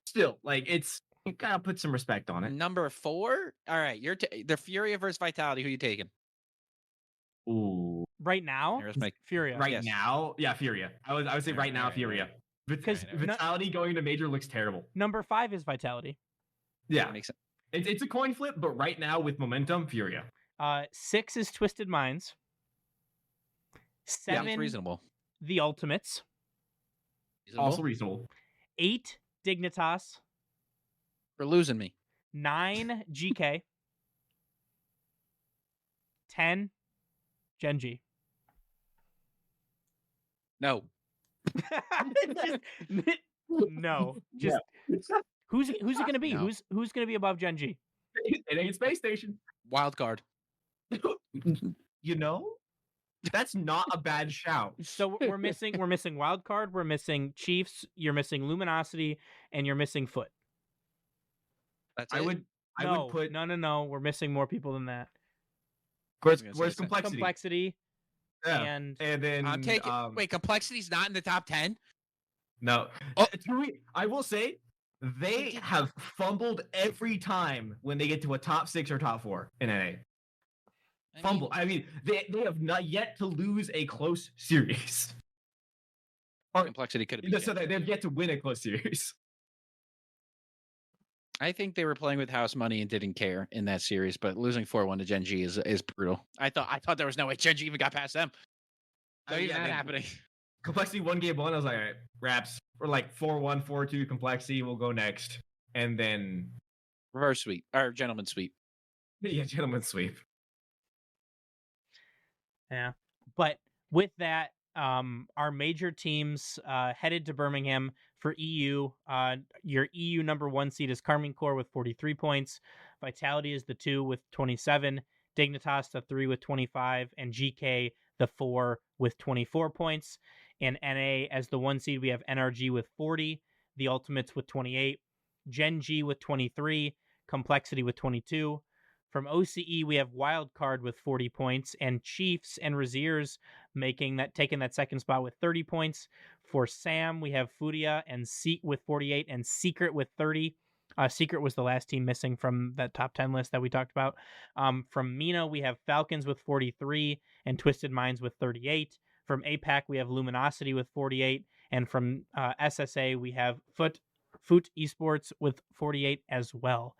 Speaker 4: Still, like you gotta put some respect on it.
Speaker 3: Number 4. All right, you're the Furia versus Vitality. Who you taking?
Speaker 4: Ooh.
Speaker 2: Right now,
Speaker 3: Here's my
Speaker 2: Furia.
Speaker 4: Right
Speaker 3: Yes.
Speaker 4: now, yeah, Furia. I would say right now,
Speaker 3: Alright,
Speaker 4: Furia.
Speaker 2: Because
Speaker 4: Vitality going to major looks terrible.
Speaker 2: Number 5 is Vitality.
Speaker 4: Yeah,
Speaker 3: That makes sense.
Speaker 4: it's a coin flip, but right now with momentum, Furia.
Speaker 2: 6 is Twisted Minds.
Speaker 3: Yeah,
Speaker 2: 7,
Speaker 3: it's reasonable.
Speaker 2: The Ultimates.
Speaker 4: Also reasonable.
Speaker 2: 8, Dignitas.
Speaker 3: For losing me.
Speaker 2: 9, GK. 10, Genji.
Speaker 3: No.
Speaker 2: No. Just who's it going to be?
Speaker 3: No.
Speaker 2: Who's going to be above Genji?
Speaker 4: It ain't Space Station.
Speaker 3: Wild card.
Speaker 4: You know, that's not a bad shout.
Speaker 2: So we're missing Wildcard, we're missing Chiefs, you're missing Luminosity, and you're missing Foot.
Speaker 3: That's
Speaker 4: I
Speaker 3: it?
Speaker 4: would put
Speaker 2: No. We're missing more people than that.
Speaker 4: where's
Speaker 3: gonna say
Speaker 4: complexity?
Speaker 2: Complexity
Speaker 4: Yeah.
Speaker 2: and
Speaker 4: then
Speaker 3: I'm taking. Wait, Complexity's not in the top 10.
Speaker 4: no.
Speaker 3: Oh.
Speaker 4: I will say they have fumbled every time when they get to a top 6 or top 4 in NA. Fumble. I mean, they have not yet to lose a close series. Or
Speaker 3: Complexity could have been.
Speaker 4: so they've yet to win a close series.
Speaker 3: I think they were playing with house money and didn't care in that series, but losing 4-1 to Gen G is brutal. I thought there was no way Gen G even got past them. Not even that happening.
Speaker 4: Complexity won game 1. I was like, all right, Raps. We're like 4-1, 4-2. Complexity will go next, and then
Speaker 3: Reverse sweep or gentleman sweep.
Speaker 4: yeah, gentleman sweep.
Speaker 2: yeah. But with that, our major teams headed to Birmingham for EU. Your EU number 1 seed is Carmine Corps with 43 points. Vitality is the 2 with 27. Dignitas the 3 with 25, and GK the 4 with 24 points. In NA as the 1 seed, we have NRG with 40, the Ultimates with 28, Gen G with 23, Complexity with 22. From OCE, we have Wildcard with 40 points, and Chiefs and Raziers taking that second spot with 30 points. For Sam, we have Furia and Seek with 48, and Secret with 30. Secret was the last team missing from that top 10 list that we talked about. From Mina, we have Falcons with 43, and Twisted Minds with 38. From APAC, we have Luminosity with 48, and from SSA, we have Foot Esports with 48 as well.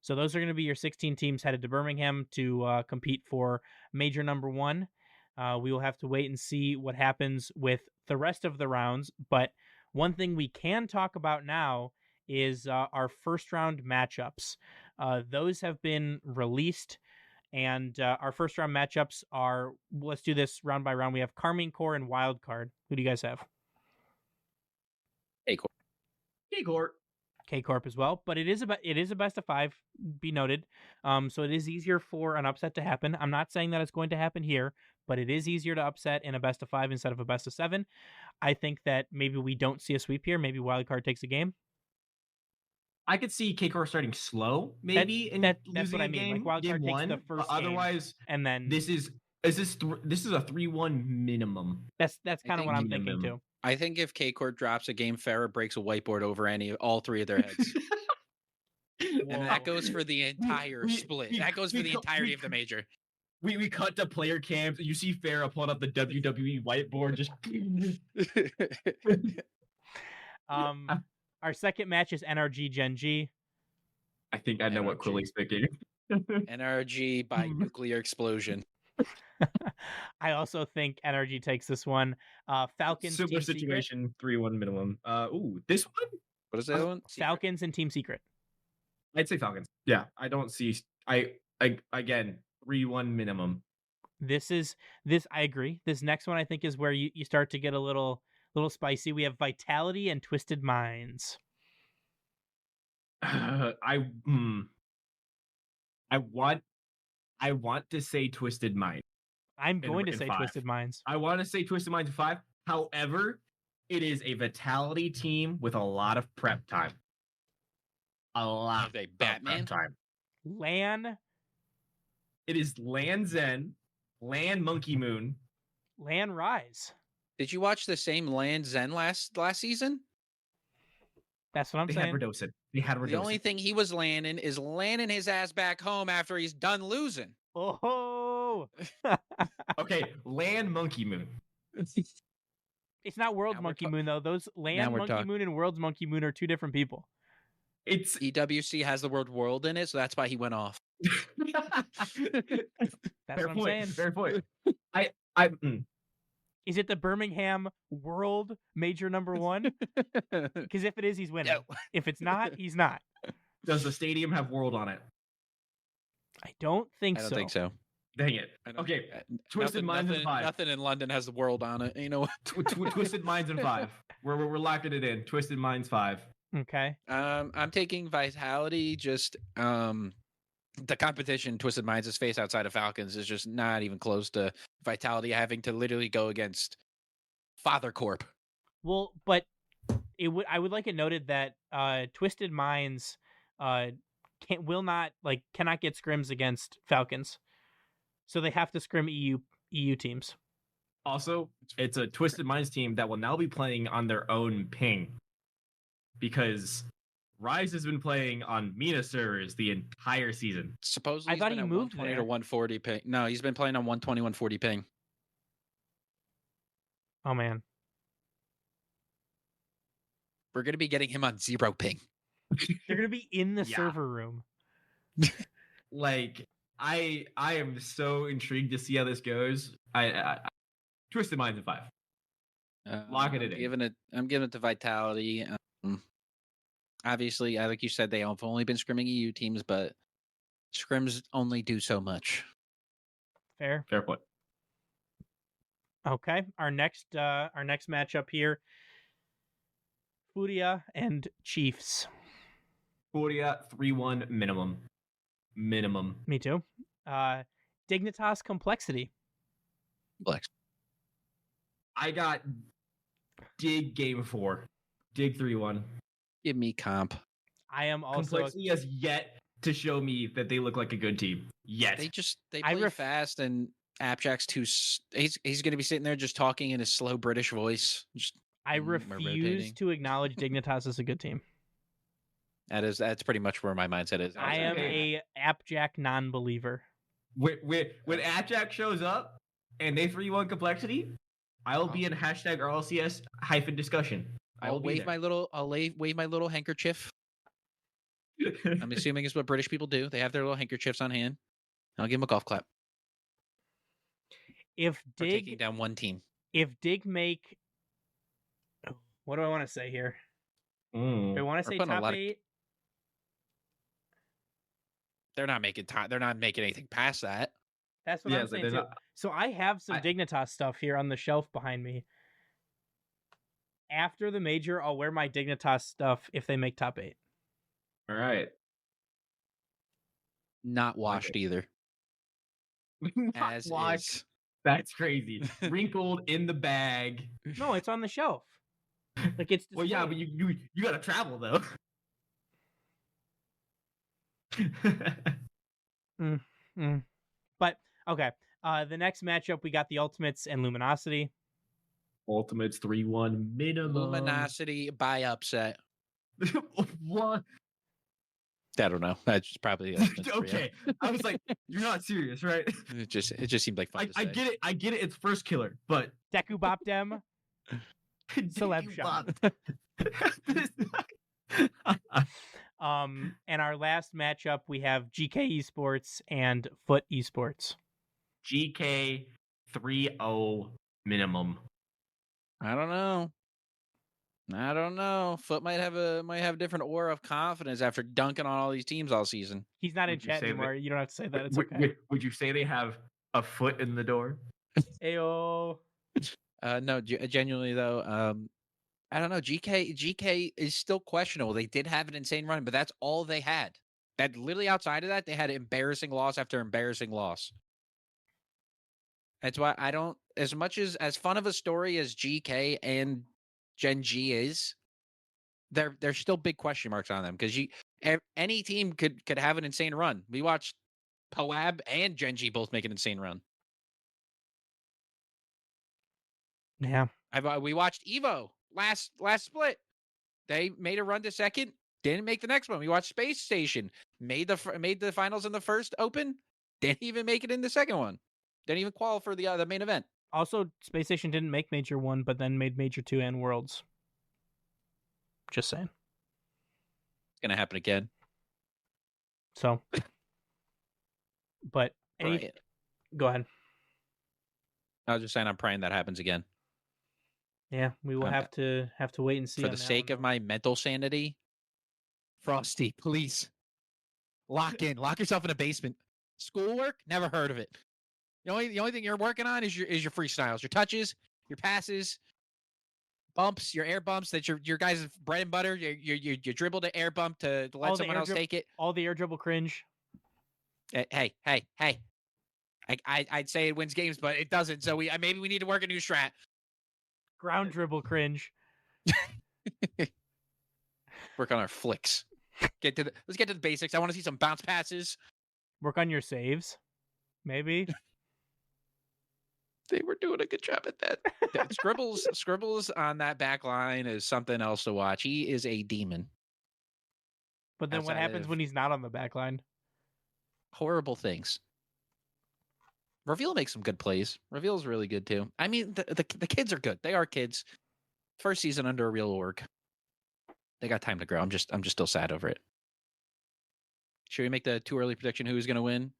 Speaker 2: So those are going to be your 16 teams headed to Birmingham to compete for major number 1. We will have to wait and see what happens with the rest of the rounds. But one thing we can talk about now is our first round matchups. Those have been released, and our first round matchups are, let's do this round by round. We have Carmine Corps and Wildcard. Who do you guys have?
Speaker 4: K-Corp.
Speaker 2: K-Corp as well, but it is a best of 5, be noted. So it is easier for an upset to happen. I'm not saying that it's going to happen here, but it is easier to upset in a best of 5 instead of a best of 7. I think that maybe we don't see a sweep here. Maybe Wildcard takes a game.
Speaker 4: I could see K-Corp starting slow, maybe, and
Speaker 2: that's
Speaker 4: losing
Speaker 2: what I
Speaker 4: a
Speaker 2: mean.
Speaker 4: game.
Speaker 2: Like Wildcard
Speaker 4: game
Speaker 2: takes
Speaker 4: 1,
Speaker 2: the first
Speaker 4: but otherwise,
Speaker 2: game, and then
Speaker 4: this is a 3-1 minimum.
Speaker 2: That's kind of what I'm
Speaker 4: think
Speaker 2: thinking too.
Speaker 3: I think if K-Court drops a game, Farah breaks a whiteboard over all 3 of their heads. And that goes for the entire split. That goes for the entirety of the major.
Speaker 4: We cut to player cams, and you see Farah pulling up the WWE whiteboard. Just
Speaker 2: our second match is NRG Gen G.
Speaker 4: I think I know what Quilly's thinking.
Speaker 3: NRG by nuclear explosion.
Speaker 2: I also think NRG takes this one. Falcons.
Speaker 4: Similar
Speaker 2: Team
Speaker 4: situation, 3-1 minimum. This one?
Speaker 3: What is that one?
Speaker 2: Falcons and Team Secret.
Speaker 4: I'd say Falcons. Yeah, I don't see. I again 3-1 minimum.
Speaker 2: This. I agree. This next one I think is where you start to get a little spicy. We have Vitality and Twisted Minds.
Speaker 4: I want to say Twisted Mind.
Speaker 2: I'm going to
Speaker 4: in
Speaker 2: say
Speaker 4: 5.
Speaker 2: Twisted Minds.
Speaker 4: I want to say Twisted Minds in 5. However, it is a Vitality team with a lot of prep time. A lot
Speaker 3: Are they
Speaker 4: of
Speaker 3: Batman?
Speaker 4: prep time.
Speaker 2: Lan
Speaker 4: It is Lan Zen, Lan Monkey Moon.
Speaker 2: Rise.
Speaker 3: Did you watch the same Land Zen last season?
Speaker 2: That's what I'm
Speaker 4: They
Speaker 2: saying.
Speaker 4: had Radosin. They had Radosin.
Speaker 3: The only thing he was landing is landing his ass back home after he's done losing.
Speaker 2: Oh,
Speaker 4: Okay, Lan Monkey Moon.
Speaker 2: it's not World's
Speaker 3: Now we're
Speaker 2: Monkey
Speaker 3: ta-
Speaker 2: Moon though. Those Land
Speaker 3: we're
Speaker 2: Monkey
Speaker 3: talking.
Speaker 2: Moon and World's Monkey Moon are two different people.
Speaker 4: It's
Speaker 3: EWC has the word world in it, so that's why he went off.
Speaker 2: That's
Speaker 4: fair
Speaker 2: what I'm
Speaker 4: point.
Speaker 2: saying.
Speaker 4: Fair point.
Speaker 2: Is it the Birmingham World Major number 1? Because if it is, he's winning.
Speaker 3: No.
Speaker 2: If it's not, he's not.
Speaker 4: Does the stadium have world on it?
Speaker 2: I don't think
Speaker 3: I don't
Speaker 2: so.
Speaker 3: think so.
Speaker 4: Dang it.
Speaker 3: I don't-
Speaker 4: Okay,
Speaker 3: uh,
Speaker 4: Twisted Minds in 5.
Speaker 3: Nothing in London has the world on it. You know what?
Speaker 4: Twisted Minds in 5. We're locking it in. Twisted Minds 5.
Speaker 2: Okay.
Speaker 3: I'm taking Vitality. Just the competition Twisted Minds' face outside of Falcons is just not even close to Vitality having to literally go against Father Corp.
Speaker 2: Well, but I would like it noted that Twisted Minds cannot get scrims against Falcons. So they have to scrim EU teams.
Speaker 4: Also, it's a Twisted Minds team that will now be playing on their own ping. Because Rise has been playing on Mina servers the entire season.
Speaker 3: Supposedly,
Speaker 2: I thought
Speaker 3: he's
Speaker 2: he
Speaker 3: been at
Speaker 2: moved
Speaker 3: 120
Speaker 2: there.
Speaker 3: to 140 ping. No, he's been playing on 120, 140 ping.
Speaker 2: Oh man.
Speaker 3: We're gonna be getting him on 0 ping.
Speaker 2: They're going to be in the
Speaker 4: Yeah.
Speaker 2: server room.
Speaker 4: Like, I am so intrigued to see how this goes. I Twisted Minds in 5. Locking it in.
Speaker 3: I'm giving it to Vitality. Obviously, like you said, they have only been scrimming EU teams, but scrims only do so much.
Speaker 2: Fair.
Speaker 4: Fair point.
Speaker 2: Okay. Our next matchup here, Furia and Chiefs.
Speaker 4: Furia 3-1 minimum. Minimum.
Speaker 2: Me too. Dignitas Complexity.
Speaker 3: Flex.
Speaker 4: I got Dig Game 4. Dig 3-1.
Speaker 3: Give me comp.
Speaker 2: I am also
Speaker 4: Complexity has yet to show me that they look like a good team. Yet.
Speaker 3: They
Speaker 2: I
Speaker 3: play fast, and Appjack's too. He's going to be sitting there just talking in his slow British voice.
Speaker 2: I
Speaker 3: we're
Speaker 2: refuse
Speaker 3: rotating.
Speaker 2: to acknowledge Dignitas as a good team.
Speaker 3: That's pretty much where my mindset is.
Speaker 2: I am a Appjack non-believer.
Speaker 4: When Appjack shows up and they 3-1 Complexity, I will be in hashtag RLCS -discussion.
Speaker 3: I'll wave my little handkerchief. I'm assuming it's what British people do. They have their little handkerchiefs on hand. I'll give them a golf clap
Speaker 2: If
Speaker 3: for taking
Speaker 2: Dig
Speaker 3: down one team.
Speaker 2: make, what do I want to say here?
Speaker 4: Mm.
Speaker 2: Do I want to
Speaker 3: We're
Speaker 2: say
Speaker 3: putting a
Speaker 2: top
Speaker 3: lot of-
Speaker 2: 8?
Speaker 3: They're not making They're not making anything past that.
Speaker 2: That's what
Speaker 4: Yeah,
Speaker 2: I'm
Speaker 4: so
Speaker 2: saying
Speaker 4: they're
Speaker 2: too.
Speaker 4: not-
Speaker 2: So I have some Dignitas stuff here on the shelf behind me. After the major, I'll wear my Dignitas stuff if they make top 8.
Speaker 4: All right.
Speaker 3: Not washed either.
Speaker 4: Not
Speaker 3: As
Speaker 4: washed.
Speaker 3: is.
Speaker 4: That's crazy. Wrinkled in the bag.
Speaker 2: No, it's on the shelf. Like it's
Speaker 4: Well, yeah, but
Speaker 2: displayed.
Speaker 4: you gotta travel though.
Speaker 2: But okay. The next matchup, we got the Ultimates and Luminosity.
Speaker 4: Ultimates 3-1 minimum.
Speaker 3: Luminosity by upset.
Speaker 4: What?
Speaker 3: I don't know. That's just probably the Ultimates for you.
Speaker 4: Okay. I was like, you're not serious, right?
Speaker 3: It just seemed like fun to
Speaker 4: I
Speaker 3: say.
Speaker 4: get it. I get it. It's first killer, but
Speaker 2: Deku Bop Dem. Celeb shot. And our last matchup, we have Geekay Esports and Foot Esports.
Speaker 4: GK 3-0 minimum.
Speaker 3: I don't know. Foot might have a different aura of confidence after dunking on all these teams all season.
Speaker 2: He's not in
Speaker 4: Would you
Speaker 2: chat
Speaker 4: say that-
Speaker 2: anymore. You don't have to say that. It's
Speaker 4: Would-
Speaker 2: okay.
Speaker 4: would you say they have a foot in the door?
Speaker 2: Ayo.
Speaker 3: No, genuinely though, I don't know. GK is still questionable. They did have an insane run, but that's all they had. That literally outside of that, they had embarrassing loss after embarrassing loss. That's why I don't, as much as fun of a story as GK and Gen G is, there's still big question marks on them because any team could have an insane run. We watched Poab and Gen G both make an insane run.
Speaker 2: Yeah.
Speaker 3: We watched Evo last split. They made a run to second, didn't make the next one. We watched Space Station, made the finals in the first open, didn't even make it in the second one. Didn't even qualify for the main event.
Speaker 2: Also, Space Station didn't make Major 1, but then made Major 2 and Worlds. Just saying.
Speaker 3: It's gonna happen again.
Speaker 2: So, but
Speaker 3: Right.
Speaker 2: Go ahead.
Speaker 3: I was just saying, I'm praying that happens again.
Speaker 2: Yeah, we will have to wait and see.
Speaker 3: For the sake of my mental sanity, Frosty, please lock yourself in a basement. Schoolwork, never heard of it. The only thing you're working on is your freestyles, your touches, your passes, bumps, your air bumps. That's your guys' bread and butter. You dribble to air bump to let someone else take it.
Speaker 2: All the air dribble cringe.
Speaker 3: Hey! I'd say it wins games, but it doesn't. So maybe we need to work a new strat.
Speaker 2: Ground dribble cringe.
Speaker 3: Work on our flicks. Let's get to the basics. I want to see some bounce passes.
Speaker 2: Work on your saves. Maybe.
Speaker 3: They were doing a good job at that. Scribbles on that back line is something else to watch. He is a demon.
Speaker 2: But then what happens when he's not on the back line?
Speaker 3: Horrible things. Reveal makes some good plays. Reveal's really good too. I mean, the kids are good. They are kids. First season under a real org. They got time to grow. I'm just still sad over it. Should we make the too early prediction? Who's going to win?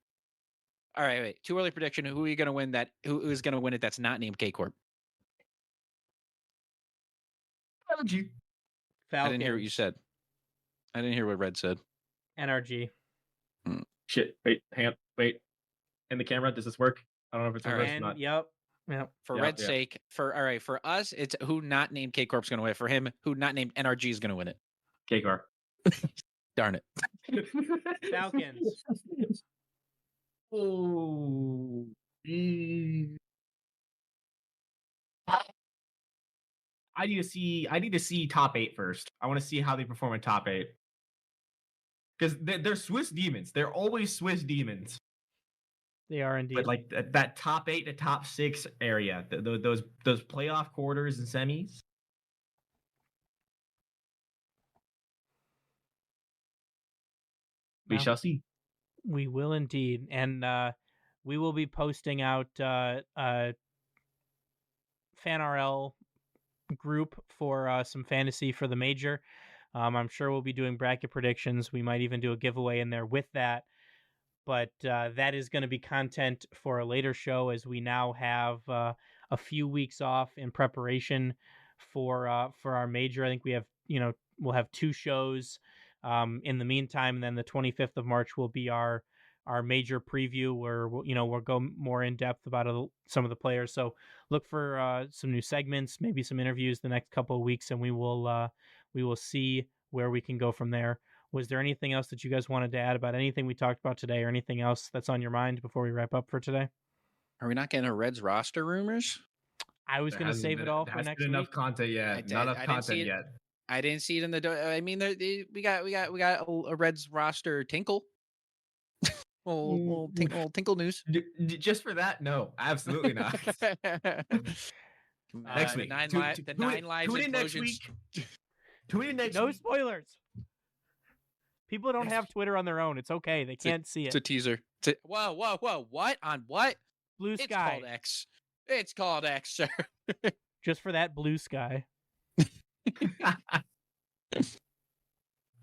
Speaker 3: All right, wait. Too early prediction. Who are you going to win? Who's going to win it? That's not named K Corp.
Speaker 4: NRG.
Speaker 3: I didn't hear what you said. I didn't hear what Red said.
Speaker 2: NRG.
Speaker 4: Shit. Wait. Hang on. Wait. In the camera, does this work? I don't know if it's reversed or not.
Speaker 2: Yep.
Speaker 3: For Red's sake, for us, it's who not named K Corp's going to win it. For him, who not named NRG is going to win it.
Speaker 4: K Corp.
Speaker 3: Darn it.
Speaker 2: Falcons.
Speaker 4: Oh. I need to see top 8 first. I want to see how they perform in top 8. Because they're Swiss demons. They're always Swiss demons.
Speaker 2: They are indeed.
Speaker 4: But like that top 8 to top 6 area, those playoff quarters and semis. We shall see.
Speaker 2: We will indeed, and we will be posting out FanRL group for some fantasy for the major. I'm sure we'll be doing bracket predictions. We might even do a giveaway in there with that. But that is going to be content for a later show, as we now have a few weeks off in preparation for our major. I think we have, we'll have 2 shows in the meantime, and then the 25th of March will be our major preview, where we'll go more in depth about some of the players. So look for some new segments, maybe some interviews the next couple of weeks, and we will see where we can go from there. Was there anything else that you guys wanted to add about anything we talked about today, or anything else that's on your mind before we wrap up for today?
Speaker 3: Are we not getting a Reds roster rumors?
Speaker 2: I was going to save it all for next week.
Speaker 4: Enough content yet. Not enough content yet.
Speaker 3: I didn't see it in the. I mean, we got a Reds roster tinkle. little tinkle news.
Speaker 4: Just for that, no, absolutely not. Next week,
Speaker 3: the 9 lives
Speaker 4: tune in next
Speaker 3: explosions.
Speaker 4: week. Tune in next
Speaker 2: No
Speaker 4: week.
Speaker 2: spoilers. People don't have Twitter on their own. It's okay. They can't see it.
Speaker 3: It's a teaser. Whoa! What on what?
Speaker 2: Blue Sky.
Speaker 3: It's called X. It's called X, sir.
Speaker 2: Just for that blue sky.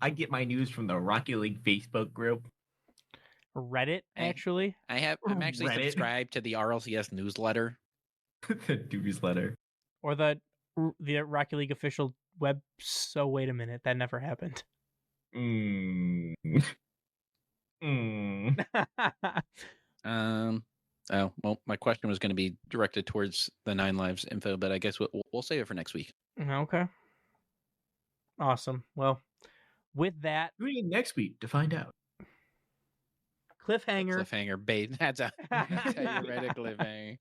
Speaker 4: I get my news from the Rocket League Facebook group.
Speaker 2: Reddit, actually.
Speaker 3: I'm actually
Speaker 4: Reddit?
Speaker 3: subscribed to the RLCS newsletter.
Speaker 4: The newsletter.
Speaker 2: Or the Rocket League official web. So wait a minute, that never happened.
Speaker 3: Oh, well, my question was going to be directed towards the 9 lives info, but I guess we'll save it for next week.
Speaker 2: Okay. Awesome. Well, with that
Speaker 4: Tune in next week to find out.
Speaker 2: cliffhanger.
Speaker 3: Cliffhanger bait. That's how you read a cliffhanger.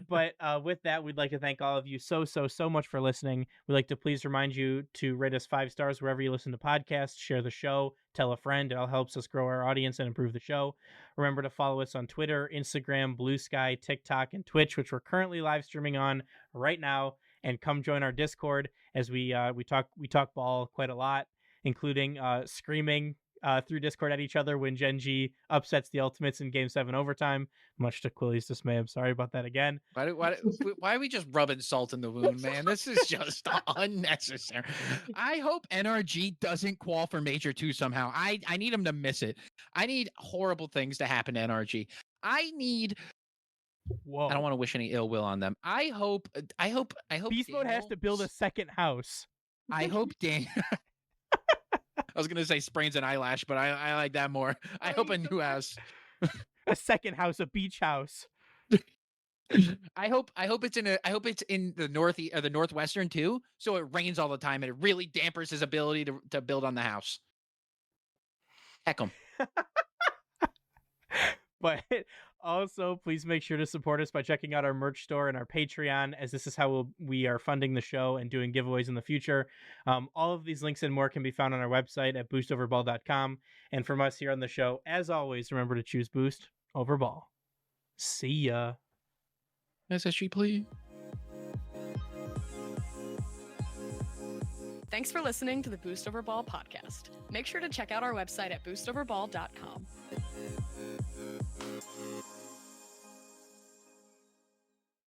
Speaker 2: But with that, we'd like to thank all of you so much for listening. We'd like to please remind you to rate us 5 stars wherever you listen to podcasts, share the show, tell a friend. It all helps us grow our audience and improve the show. Remember to follow us on Twitter, Instagram, Blue Sky, TikTok, and Twitch, which we're currently live streaming on right now. And come join our Discord as we talk ball quite a lot, including screaming through Discord at each other when Genji upsets the Ultimates in Game 7 overtime, much to Quilly's dismay. I'm sorry about that again.
Speaker 3: Why are we just rubbing salt in the wound, man? This is just unnecessary. I hope NRG doesn't qual for Major 2 somehow. I need him to miss it. I need horrible things to happen to NRG.
Speaker 2: Whoa.
Speaker 3: I don't want to wish any ill will on them. I hope
Speaker 2: Beast Mode has to build a second house.
Speaker 3: I hope Dan. I was gonna say sprains an eyelash, but I like that more. I hope a new house.
Speaker 2: A second house, a beach house.
Speaker 3: I hope it's in the the northwestern too, so it rains all the time and it really dampers his ability to build on the house. Heck 'em.
Speaker 2: But also, please make sure to support us by checking out our merch store and our Patreon, as this is how we are funding the show and doing giveaways in the future. All of these links and more can be found on our website at boostoverball.com. And from us here on the show, as always, remember to choose Boost over Ball. See ya.
Speaker 3: SSG, please.
Speaker 1: Thanks for listening to the Boost Over Ball podcast. Make sure to check out our website at boostoverball.com.